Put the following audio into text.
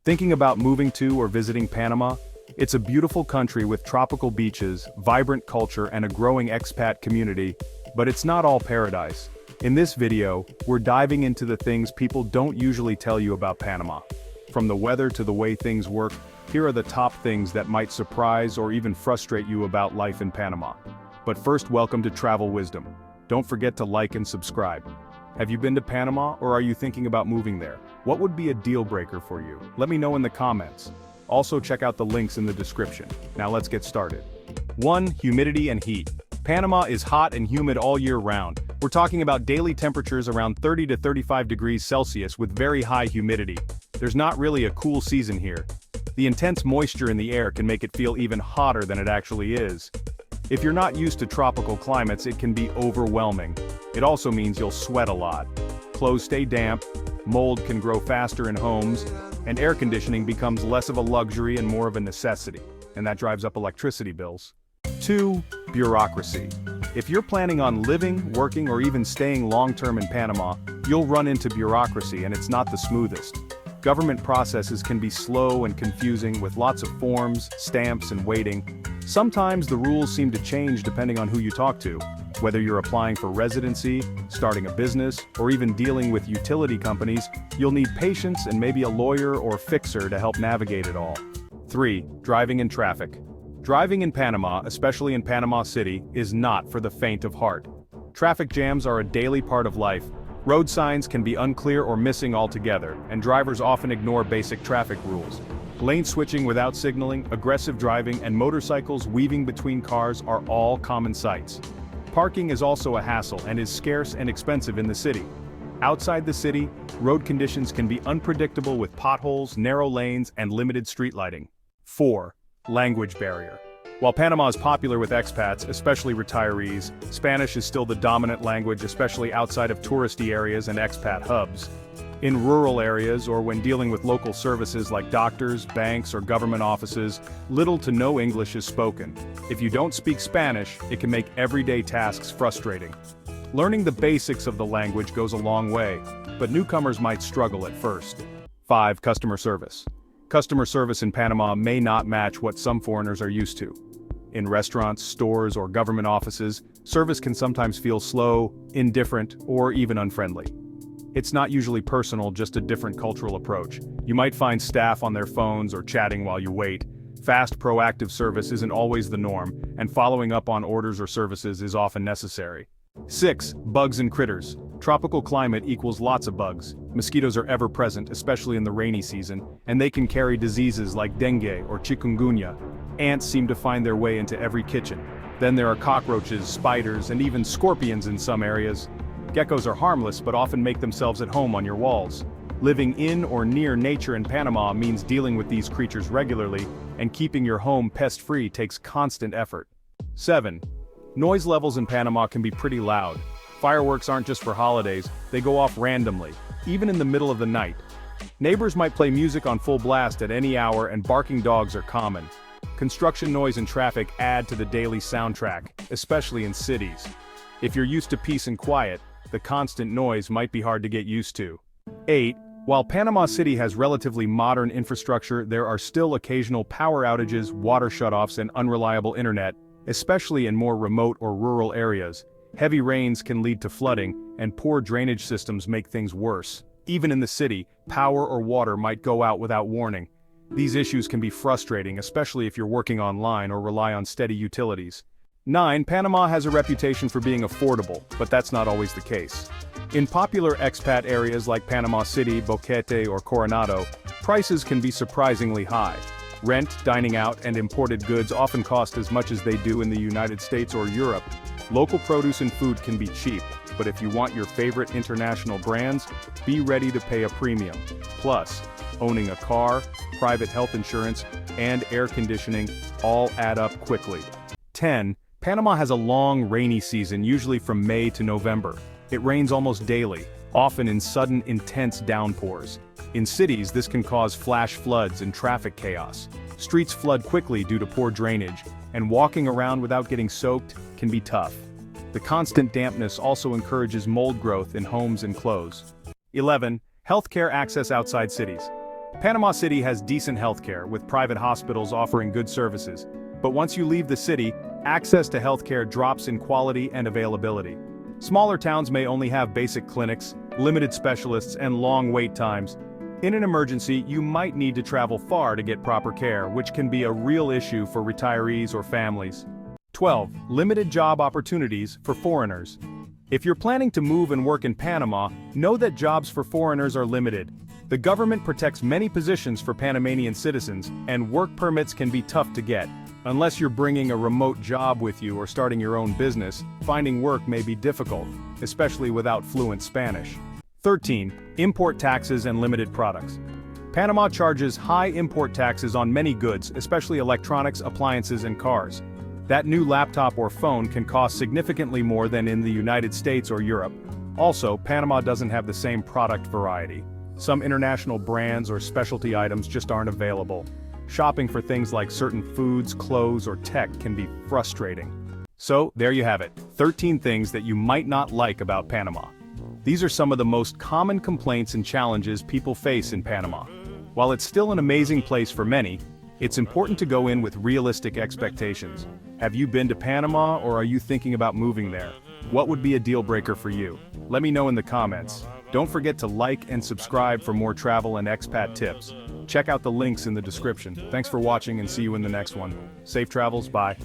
Thinking about moving to or visiting Panama? It's a beautiful country with tropical beaches, vibrant culture, and a growing expat community, but it's not all paradise. In this video, we're diving into the things people don't usually tell you about Panama. From the weather to the way things work, here are the top things that might surprise or even frustrate you about life in Panama. But first, welcome to Travel Wisdom. Don't forget to like and subscribe. Have you been to Panama, or are you thinking about moving there? What would be a deal breaker for you? Let me know in the comments. Also, check out the links in the description. Now let's get started. 1. Humidity and heat. Panama is hot and humid all year round. We're talking about daily temperatures around 30 to 35 degrees Celsius with very high humidity. There's not really a cool season here. The intense moisture in the air can make it feel even hotter than it actually is. If you're not used to tropical climates, it can be overwhelming. It also means you'll sweat a lot. Clothes stay damp, mold can grow faster in homes, and air conditioning becomes less of a luxury and more of a necessity, and that drives up electricity bills. 2. Bureaucracy. If you're planning on living, working, or even staying long-term in Panama, you'll run into bureaucracy, and it's not the smoothest. Government processes can be slow and confusing with lots of forms, stamps, and waiting. Sometimes the rules seem to change depending on who you talk to. Whether you're applying for residency, starting a business, or even dealing with utility companies, you'll need patience and maybe a lawyer or fixer to help navigate it all. 3. Driving in traffic. Driving in Panama, especially in Panama City, is not for the faint of heart. Traffic jams are a daily part of life. Road signs can be unclear or missing altogether, and drivers often ignore basic traffic rules. Lane switching without signaling, aggressive driving, and motorcycles weaving between cars are all common sights. Parking is also a hassle and is scarce and expensive in the city. Outside the city, road conditions can be unpredictable with potholes, narrow lanes, and limited street lighting. 4. Language barrier. While Panama is popular with expats, especially retirees, Spanish is still the dominant language, especially outside of touristy areas and expat hubs. In rural areas or when dealing with local services like doctors, banks, or government offices, little to no English is spoken. If you don't speak Spanish, it can make everyday tasks frustrating. Learning the basics of the language goes a long way, but newcomers might struggle at first. 5. Customer service. Customer service in Panama may not match what some foreigners are used to. In restaurants, stores, or government offices, service can sometimes feel slow, indifferent, or even unfriendly. It's not usually personal, just a different cultural approach. You might find staff on their phones or chatting while you wait. Fast, proactive service isn't always the norm, and following up on orders or services is often necessary. 6. Bugs and critters. Tropical climate equals lots of bugs. Mosquitoes are ever present, especially in the rainy season, and they can carry diseases like dengue or chikungunya. Ants seem to find their way into every kitchen. Then there are cockroaches, spiders, and even scorpions in some areas. Geckos are harmless but often make themselves at home on your walls. Living in or near nature in Panama means dealing with these creatures regularly, and keeping your home pest-free takes constant effort. 7. Noise levels in Panama can be pretty loud. Fireworks aren't just for holidays, they go off randomly, even in the middle of the night. Neighbors might play music on full blast at any hour, and barking dogs are common. Construction noise and traffic add to the daily soundtrack, especially in cities. If you're used to peace and quiet, the constant noise might be hard to get used to. 8. While Panama City has relatively modern infrastructure, there are still occasional power outages, water shutoffs, and unreliable internet, especially in more remote or rural areas. Heavy rains can lead to flooding, and poor drainage systems make things worse. Even in the city, power or water might go out without warning. These issues can be frustrating, especially if you're working online or rely on steady utilities. 9. Panama has a reputation for being affordable, but that's not always the case. In popular expat areas like Panama City, Boquete, or Coronado, prices can be surprisingly high. Rent, dining out, and imported goods often cost as much as they do in the United States or Europe. Local produce and food can be cheap, but if you want your favorite international brands, be ready to pay a premium. Plus, owning a car, private health insurance, and air conditioning all add up quickly. 10. Panama has a long rainy season, usually from May to November. It rains almost daily, often in sudden, intense downpours. In cities, this can cause flash floods and traffic chaos. Streets flood quickly due to poor drainage, and walking around without getting soaked can be tough. The constant dampness also encourages mold growth in homes and clothes. 11. Healthcare access outside cities. Panama City has decent healthcare, with private hospitals offering good services. But once you leave the city, access to healthcare drops in quality and availability. Smaller towns may only have basic clinics, limited specialists, and long wait times. In an emergency, you might need to travel far to get proper care, which can be a real issue for retirees or families. 12. Limited job opportunities for foreigners. If you're planning to move and work in Panama, know that jobs for foreigners are limited. The government protects many positions for Panamanian citizens, and work permits can be tough to get. Unless you're bringing a remote job with you or starting your own business, finding work may be difficult, especially without fluent Spanish. 13. Import taxes and limited products. Panama charges high import taxes on many goods, especially electronics, appliances, and cars. That new laptop or phone can cost significantly more than in the United States or Europe. Also, Panama doesn't have the same product variety. Some international brands or specialty items just aren't available. Shopping for things like certain foods, clothes, or tech can be frustrating. So, there you have it, 13 things that you might not like about Panama. These are some of the most common complaints and challenges people face in Panama. While it's still an amazing place for many, it's important to go in with realistic expectations. Have you been to Panama, or are you thinking about moving there? What would be a deal breaker for you? Let me know in the comments. Don't forget to like and subscribe for more travel and expat tips. Check out the links in the description. Thanks for watching and see you in the next one. Safe travels, bye.